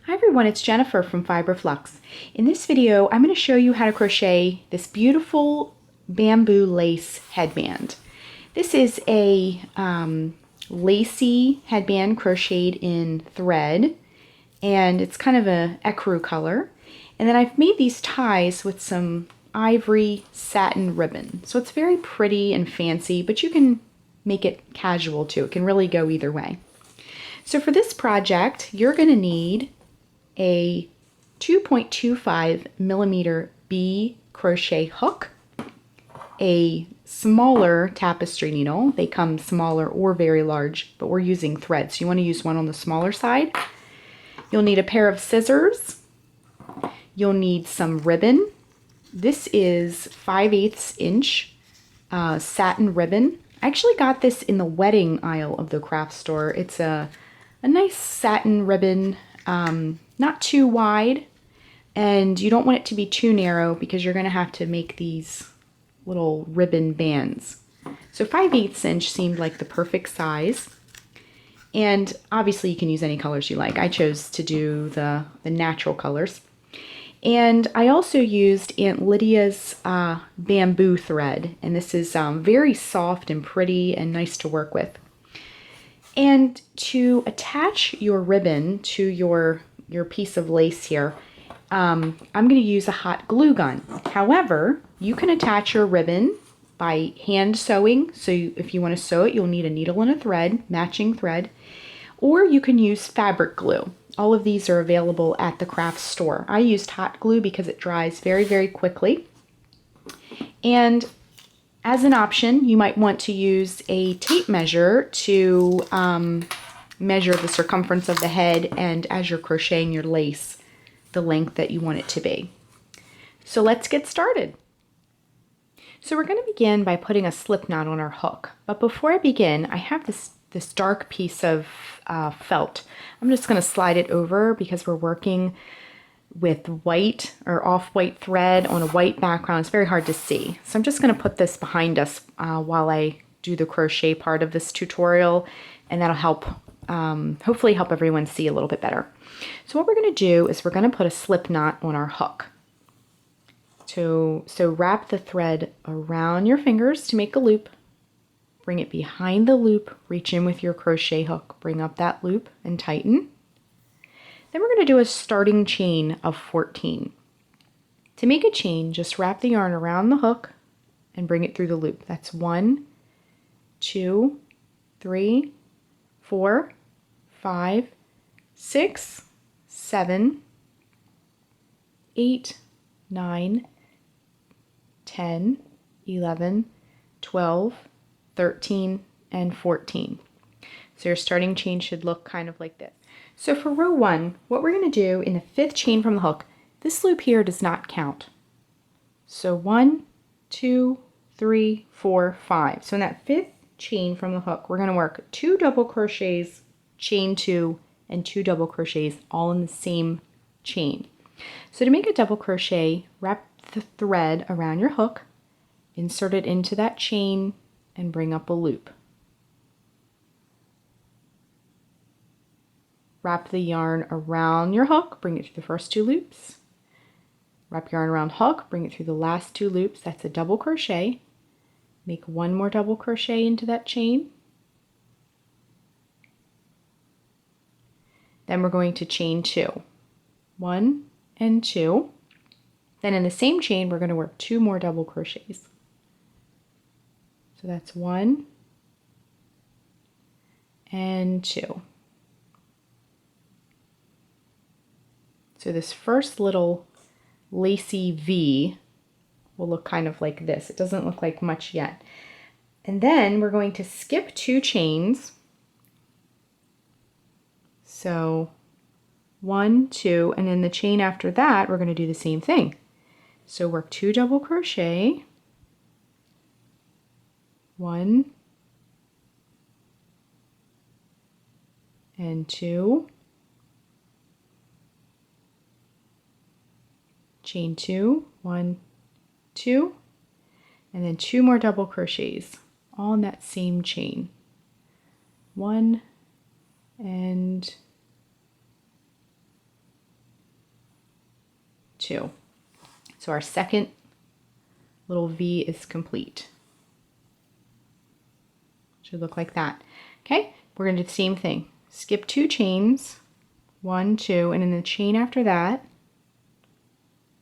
Hi everyone, it's Jennifer from Fiberflux. In this video, I'm going to show you how to crochet this beautiful bamboo lace headband. This is a lacy headband crocheted in thread, and it's kind of a ecru color. And then I've made these ties with some ivory satin ribbon. So it's very pretty and fancy, but you can make it casual too. It can really go either way. So for this project, you're going to need a 2.25 millimeter B crochet hook, a smaller tapestry needle. They come smaller or very large, but we're using thread, so you want to use one on the smaller side. You'll need a pair of scissors. You'll need some ribbon. This is 5/8 inch satin ribbon. I actually got this in the wedding aisle of the craft store. It's a nice satin ribbon, not too wide, and you don't want it to be too narrow because you're going to have to make these little ribbon bands. So 5/8 inch seemed like the perfect size, and obviously you can use any colors you like. I chose to do the natural colors. And I also used Aunt Lydia's bamboo thread, and this is very soft and pretty and nice to work with. And to attach your ribbon to your piece of lace here, I'm going to use a hot glue gun. However, you can attach your ribbon by hand sewing. So if you want to sew it, you'll need a needle and a thread, matching thread, or you can use fabric glue. All of these are available at the craft store. I used hot glue because it dries very, very quickly. And as an option, you might want to use a tape measure to measure the circumference of the head, and as you're crocheting your lace, the length that you want it to be. So let's get started. So we're going to begin by putting a slip knot on our hook. But before I begin, I have this dark piece of felt. I'm just going to slide it over because we're working with white or off-white thread on a white background. It's very hard to see. So I'm just going to put this behind us while I do the crochet part of this tutorial, and that'll help, hopefully help everyone see a little bit better. So what we're going to do is we're going to put a slip knot on our hook. So wrap the thread around your fingers to make a loop. Bring it behind the loop, reach in with your crochet hook, bring up that loop and tighten. Then we're going to do a starting chain of 14. To make a chain, just wrap the yarn around the hook and bring it through the loop. That's 1, 2, 3, 4, 5, 6, 7, 8, 9, 10, 11, 12, 13, and 14. So your starting chain should look kind of like this. So for row 1, what we're going to do in the 5th chain from the hook, this loop here does not count. So 1, 2, 3, 4, 5. So in that 5th chain from the hook, we're going to work 2 double crochets, chain 2, and 2 double crochets all in the same chain. So to make a double crochet, wrap the thread around your hook, insert it into that chain, and bring up a loop. Wrap the yarn around your hook, bring it through the first 2 loops. Wrap yarn around hook, bring it through the last 2 loops. That's a double crochet. Make 1 more double crochet into that chain. Then we're going to chain 2. 1 and 2. Then in the same chain, we're going to work 2 more double crochets. So that's 1 and 2. So this first little lacy V will look kind of like this. It doesn't look like much yet. And then we're going to skip 2 chains. So 1, 2, and then the chain after that, we're going to do the same thing. So work 2 double crochet, 1 and 2, chain 2, 1, 2, and then 2 more double crochets, all in that same chain. 1 and 2. So our second little V is complete. Should look like that. Okay, we're going to do the same thing. Skip 2 chains, 1, 2, and in the chain after that,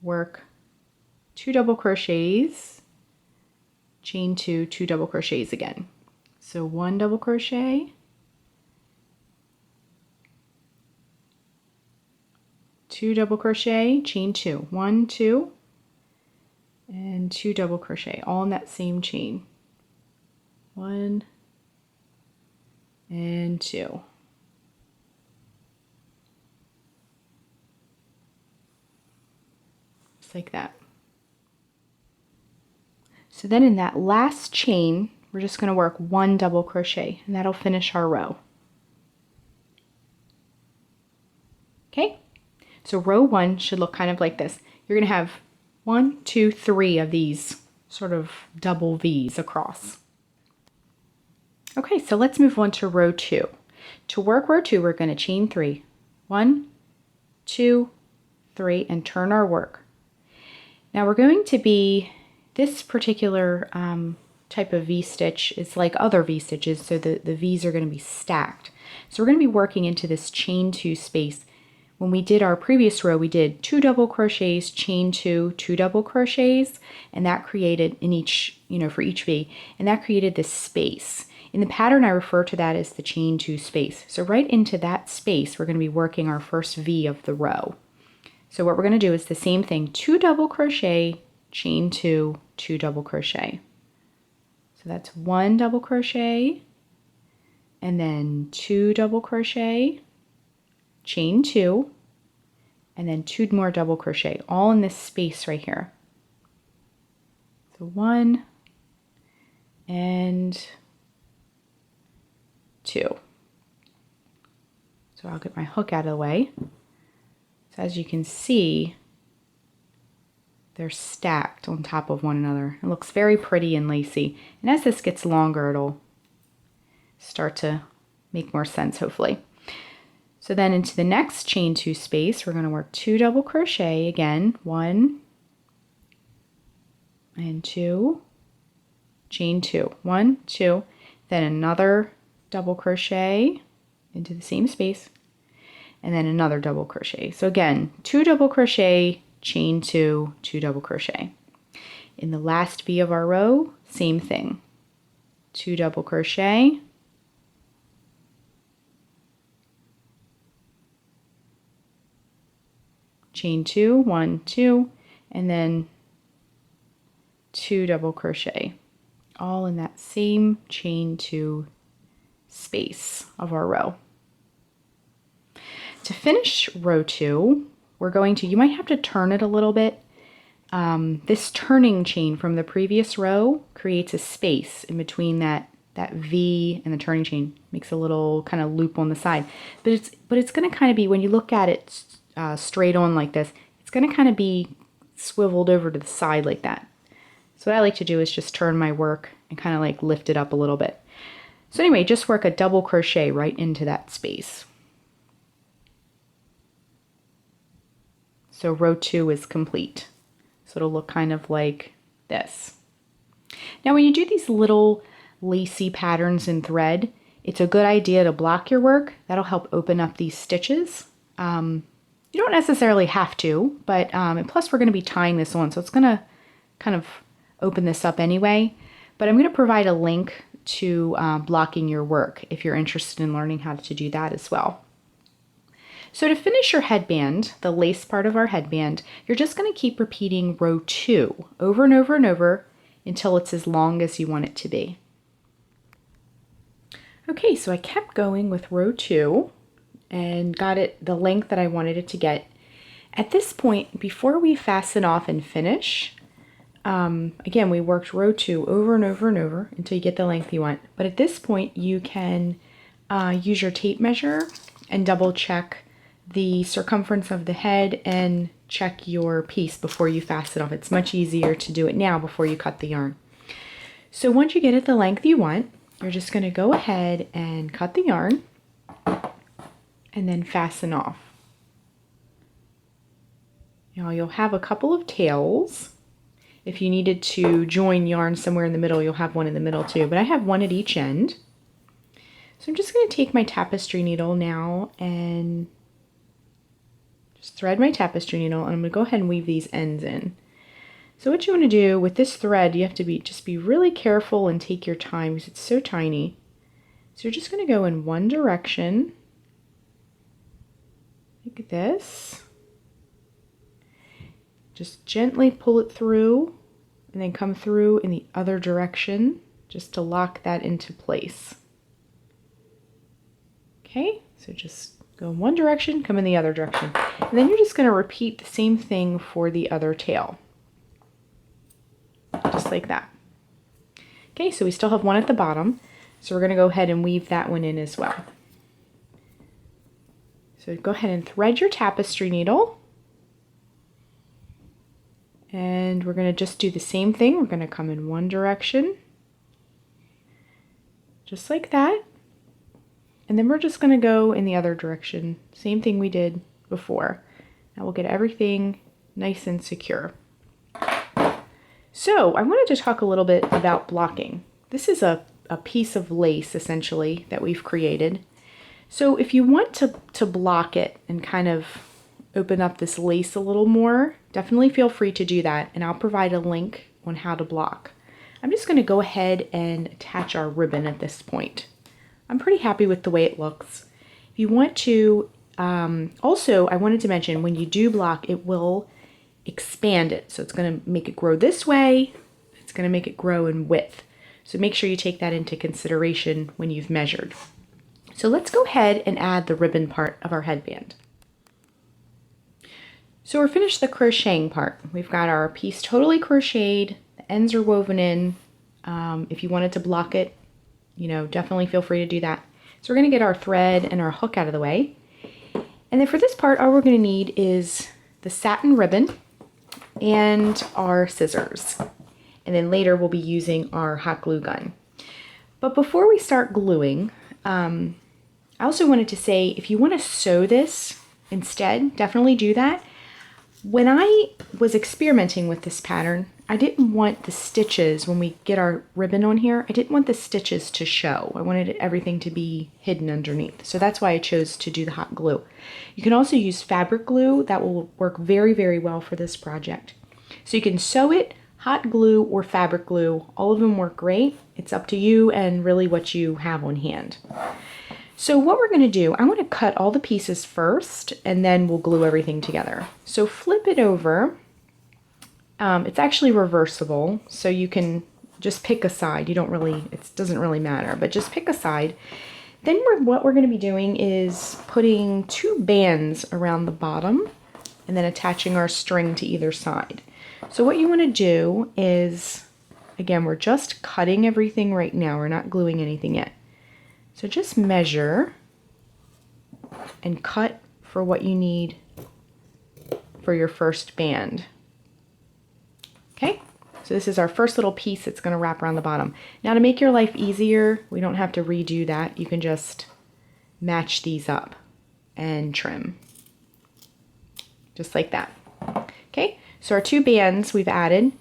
work 2 double crochets, chain 2, 2 double crochets again. So 1 double crochet, 2 double crochet, chain 2, 1, 2, and 2 double crochet, all in that same chain. 1 and 2. Just like that. So then in that last chain, we're just going to work 1 double crochet, and that'll finish our row. Okay, so row 1 should look kind of like this. You're going to have 1, 2, 3 of these sort of double V's across. Okay, so let's move on to row 2. To work row 2, we're going to chain 3. 1, 2, 3, and turn our work. Now we're going to be, this particular type of V-stitch is like other V-stitches, so the V's are going to be stacked. So we're going to be working into this chain 2 space. When we did our previous row, we did 2 double crochets, chain 2, 2 double crochets, and that created in each, for each V, and that created this space. In the pattern, I refer to that as the chain 2 space. So right into that space, we're going to be working our first V of the row. So what we're going to do is the same thing, 2 double crochet, chain 2, 2 double crochet. So that's 1 double crochet, and then 2 double crochet, chain 2, and then 2 more double crochet, all in this space right here. So 1 and 2. So I'll get my hook out of the way. So as you can see, they're stacked on top of one another. It looks very pretty and lacy. And as this gets longer, it'll start to make more sense, hopefully. So then into the next chain 2 space, we're going to work 2 double crochet again, 1 and 2, chain 2, 1, 2, then another double crochet into the same space, and then another double crochet. So again, 2 double crochet, chain 2, 2 double crochet. In the last V of our row, same thing. 2 double crochet, chain 2, 1, 2, and then 2 double crochet, all in that same chain 2 space of our row. To finish row 2, we're going to, you might have to turn it a little bit. This turning chain from the previous row creates a space in between that V and the turning chain, makes a little kind of loop on the side. But it's going to kind of be, when you look at it straight on like this, it's going to kind of be swiveled over to the side like that. So what I like to do is just turn my work and kind of like lift it up a little bit. So anyway, just work a double crochet right into that space. So row 2 is complete. So it'll look kind of like this. Now when you do these little lacy patterns in thread, it's a good idea to block your work. That'll help open up these stitches. You don't necessarily have to, but and plus we're going to be tying this on, so it's going to kind of open this up anyway. But I'm going to provide a link to blocking your work if you're interested in learning how to do that as well. So to finish your headband, the lace part of our headband, you're just going to keep repeating row 2 over and over and over until it's as long as you want it to be. Okay, so I kept going with row 2 and got it the length that I wanted it to get. At this point, before we fasten off and finish, again, we worked row 2 over and over and over until you get the length you want. But at this point, you can use your tape measure and double check the circumference of the head and check your piece before you fasten off. It's much easier to do it now before you cut the yarn. So once you get it the length you want, you're just going to go ahead and cut the yarn and then fasten off. Now Now you'll have a couple of tails. If you needed to join yarn somewhere in the middle, you'll have one in the middle too, but I have one at each end. So I'm just going to take my tapestry needle now and just thread my tapestry needle, and I'm going to go ahead and weave these ends in. So what you want to do with this thread, you have to just be really careful and take your time because it's so tiny. So you're just going to go in one direction, like this. Just gently pull it through and then come through in the other direction just to lock that into place. Okay, so just go in one direction, come in the other direction. And then you're just going to repeat the same thing for the other tail. Just like that. Okay, so we still have one at the bottom. So we're going to go ahead and weave that one in as well. So go ahead and thread your tapestry needle. And we're going to just do the same thing. We're going to come in one direction. Just like that. And then we're just going to go in the other direction. Same thing we did before. Now we'll get everything nice and secure. So I wanted to talk a little bit about blocking. This is a piece of lace essentially that we've created. So if you want to block it and kind of open up this lace a little more, definitely feel free to do that, and I'll provide a link on how to block. I'm just going to go ahead and attach our ribbon at this point. I'm pretty happy with the way it looks. If you want to, also I wanted to mention when you do block, it will expand it. So it's going to make it grow this way. It's going to make it grow in width. So make sure you take that into consideration when you've measured. So let's go ahead and add the ribbon part of our headband. So we're finished the crocheting part. We've got our piece totally crocheted. The ends are woven in. If you wanted to block it, definitely feel free to do that. So we're going to get our thread and our hook out of the way. And then for this part, all we're going to need is the satin ribbon and our scissors. And then later we'll be using our hot glue gun. But before we start gluing, I also wanted to say if you want to sew this instead, definitely do that. When I was experimenting with this pattern, I didn't want the stitches, when we get our ribbon on here, I didn't want the stitches to show. I wanted everything to be hidden underneath. So that's why I chose to do the hot glue. You can also use fabric glue. That will work very, very well for this project. So you can sew it, hot glue, or fabric glue. All of them work great. It's up to you and really what you have on hand. So what we're going to do, I want to cut all the pieces first and then we'll glue everything together. So flip it over. It's actually reversible, so you can just pick a side. It doesn't really matter, but just pick a side. Then what we're going to be doing is putting 2 bands around the bottom and then attaching our string to either side. So what you want to do is, again, we're just cutting everything right now. We're not gluing anything yet. So just measure and cut for what you need for your first band. Okay, so this is our first little piece that's going to wrap around the bottom. Now to make your life easier, we don't have to redo that. You can just match these up and trim. Just like that. Okay, so our 2 bands we've added.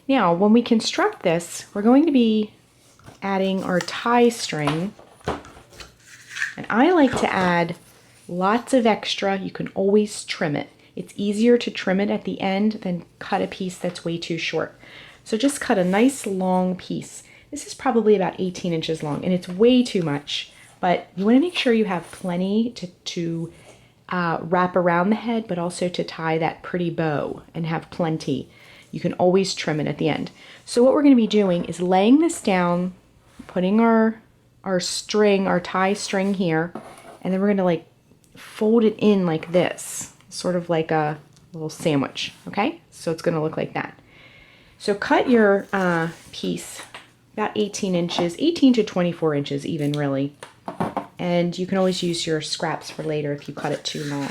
Now when we construct this, we're going to be adding our tie string. And I like to add lots of extra. You can always trim it. It's easier to trim it at the end than cut a piece that's way too short. So just cut a nice long piece. This is probably about 18 inches long, and it's way too much, but you want to make sure you have plenty to wrap around the head, but also to tie that pretty bow and have plenty. You can always trim it at the end. So what we're going to be doing is laying this down, putting our string, our tie string here, and then we're going to like fold it in like this. Sort of like a little sandwich, okay? So it's going to look like that. So cut your piece about 18 inches, 18 to 24 inches even, really. And you can always use your scraps for later if you cut it too long.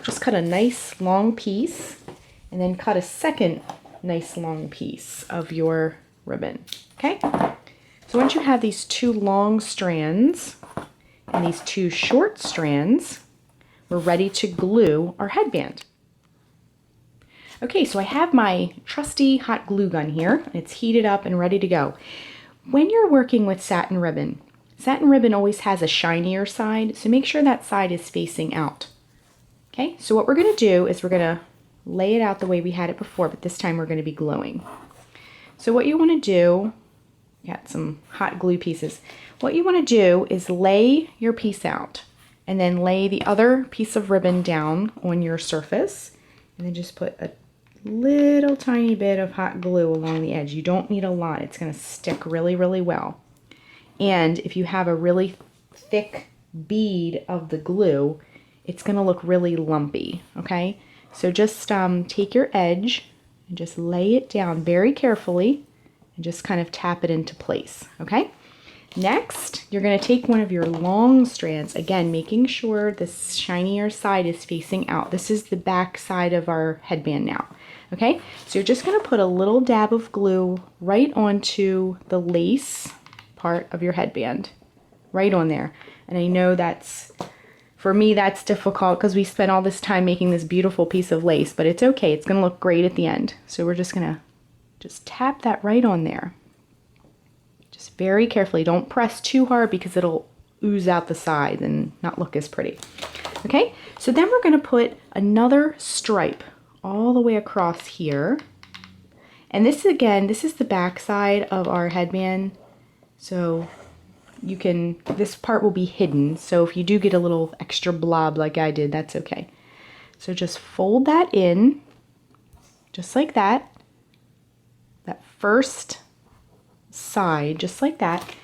Just cut a nice long piece and then cut a second nice long piece of your ribbon, okay? So once you have these 2 long strands and these 2 short strands, we're ready to glue our headband. Okay, so I have my trusty hot glue gun here. It's heated up and ready to go. When you're working with satin ribbon always has a shinier side, so make sure that side is facing out. Okay, so what we're going to do is we're going to lay it out the way we had it before, but this time we're going to be gluing. So what you want to do, got some hot glue pieces. What you want to do is lay your piece out and then lay the other piece of ribbon down on your surface and then just put a little tiny bit of hot glue along the edge. You don't need a lot. It's going to stick really, really well. And if you have a really thick bead of the glue, it's going to look really lumpy, okay? So just take your edge and just lay it down very carefully and just kind of tap it into place, okay? Next, you're going to take one of your long strands, again, making sure the shinier side is facing out. This is the back side of our headband now, okay? So you're just going to put a little dab of glue right onto the lace part of your headband, right on there. And I know that's, for me, that's difficult because we spent all this time making this beautiful piece of lace, but it's okay. It's going to look great at the end. So we're just going to just tap that right on there. Just very carefully. Don't press too hard because it'll ooze out the sides and not look as pretty. Okay, so then we're going to put another stripe all the way across here. And this, again, this is the back side of our headband. So you can, this part will be hidden. So if you do get a little extra blob like I did, that's okay. So just fold that in, just like that. That first side, just like that.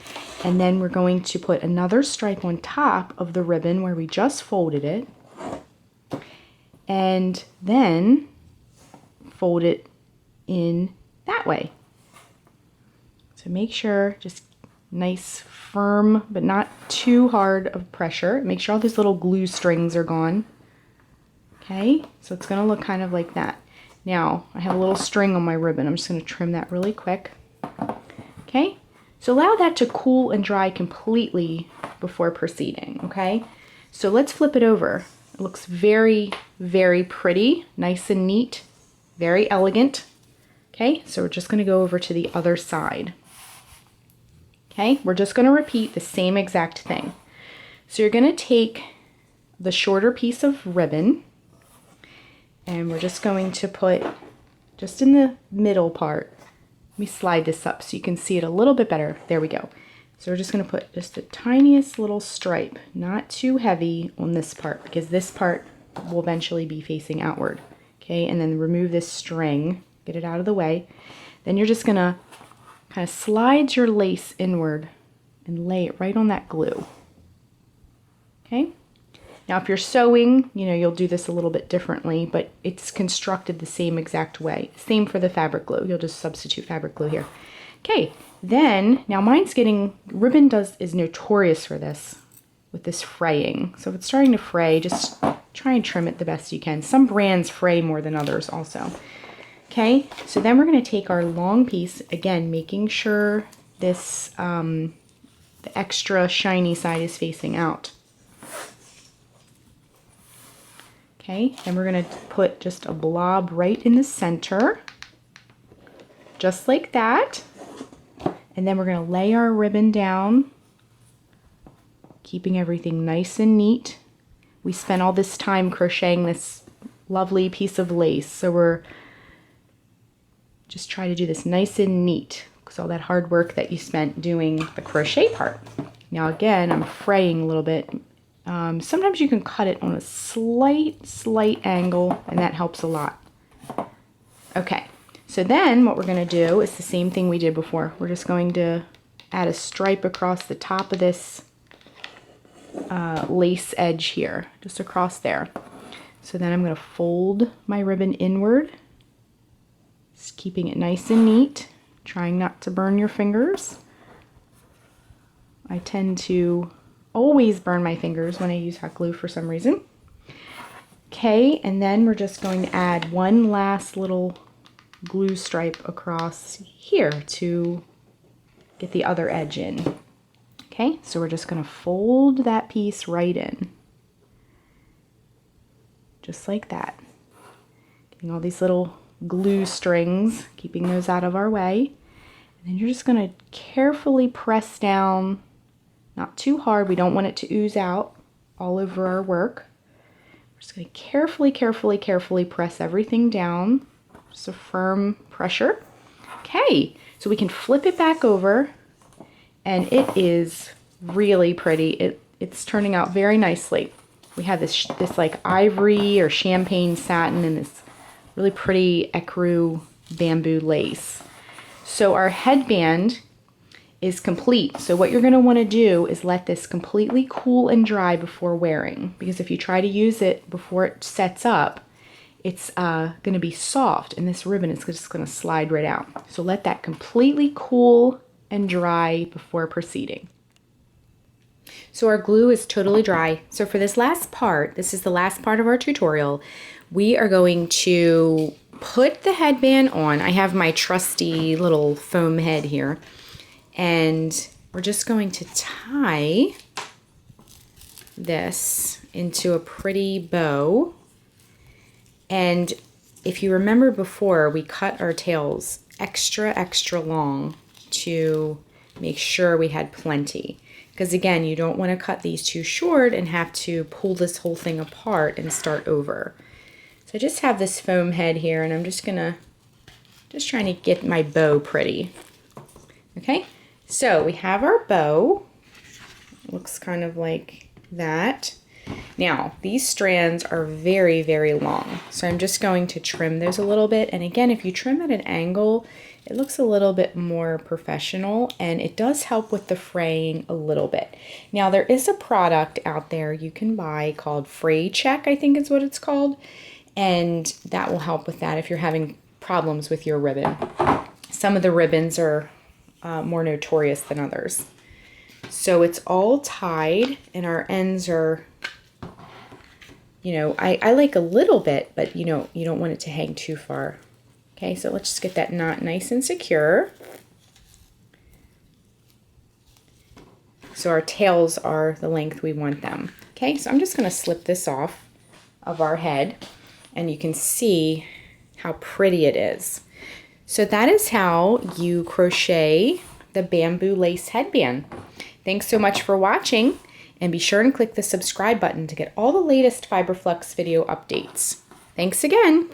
And then we're going to put another stripe on top of the ribbon where we just folded it. And then fold it in that way. So make sure, just nice, firm, but not too hard of pressure. Make sure all these little glue strings are gone. Okay, so it's gonna look kind of like that. Now, I have a little string on my ribbon. I'm just gonna trim that really quick. Okay, so allow that to cool and dry completely before proceeding, okay? So let's flip it over. It looks very, very pretty, nice and neat, very elegant. Okay, so we're just gonna go over to the other side. Okay, we're just gonna repeat the same exact thing. So you're gonna take the shorter piece of ribbon and we're just going to put just in the middle part. Let me slide this up so you can see it a little bit better. There we go. So we're just going to put just the tiniest little stripe, not too heavy on this part because this part will eventually be facing outward. Okay, and then remove this string, get it out of the way. Then you're just going to kind of slide your lace inward and lay it right on that glue. Okay. Now if you're sewing, you know, you'll do this a little bit differently, but it's constructed the same exact way. Same for the fabric glue. You'll just substitute fabric glue here. Okay, then, now mine's getting, ribbon is notorious for this, with this fraying. So if it's starting to fray, just try and trim it the best you can. Some brands fray more than others also. Okay, so then we're going to take our long piece, again, making sure this, the extra shiny side is facing out. Okay, and we're going to put just a blob right in the center, just like that. And then we're going to lay our ribbon down, keeping everything nice and neat. We spent all this time crocheting this lovely piece of lace, so we're just trying to do this nice and neat because all that hard work that you spent doing the crochet part. Now again, I'm fraying a little bit. Sometimes you can cut it on a slight angle, and that helps a lot. Okay, so then what we're going to do is the same thing we did before. We're just going to add a stripe across the top of this lace edge here, just across there. So then I'm going to fold my ribbon inward, just keeping it nice and neat, trying not to burn your fingers. I tend to always burn my fingers when I use hot glue for some reason. Okay, and then we're just going to add one last little glue stripe across here to get the other edge in. Okay, so we're just going to fold that piece right in. Just like that. Getting all these little glue strings, keeping those out of our way. And then you're just going to carefully press down, not too hard. We don't want it to ooze out all over our work. We're just going to carefully press everything down. Just a firm pressure. Okay, so we can flip it back over, and it is really pretty. It's turning out very nicely. We have this like ivory or champagne satin and this really pretty ecru bamboo lace. So our headband is complete. So what you're going to want to do is let this completely cool and dry before wearing, because if you try to use it before it sets up, it's going to be soft, and this ribbon is just going to slide right out. So let that completely cool and dry before proceeding. So our glue is totally dry. So for this last part, this is the last part of our tutorial, we are going to put the headband on. I have my trusty little foam head here, and we're just going to tie this into a pretty bow. And if you remember before, we cut our tails extra long to make sure we had plenty. Because again, you don't want to cut these too short and have to pull this whole thing apart and start over. So I just have this foam head here, and I'm just trying to get my bow pretty. Okay, so we have our bow. It looks kind of like that. Now, these strands are very long, so I'm just going to trim those a little bit. And again, if you trim at an angle, it looks a little bit more professional, and it does help with the fraying a little bit. Now, there is a product out there you can buy called Fray Check, I think is what it's called, and that will help with that if you're having problems with your ribbon. Some of the ribbons are more notorious than others. So it's all tied, and our ends are, you know, I like a little bit, but you know, you don't want it to hang too far. Okay, so let's just get that knot nice and secure. So our tails are the length we want them. Okay, so I'm just going to slip this off of our head, and you can see how pretty it is. So that is how you crochet the bamboo lace headband. Thanks so much for watching, and be sure and click the subscribe button to get all the latest Fiberflux video updates. Thanks again.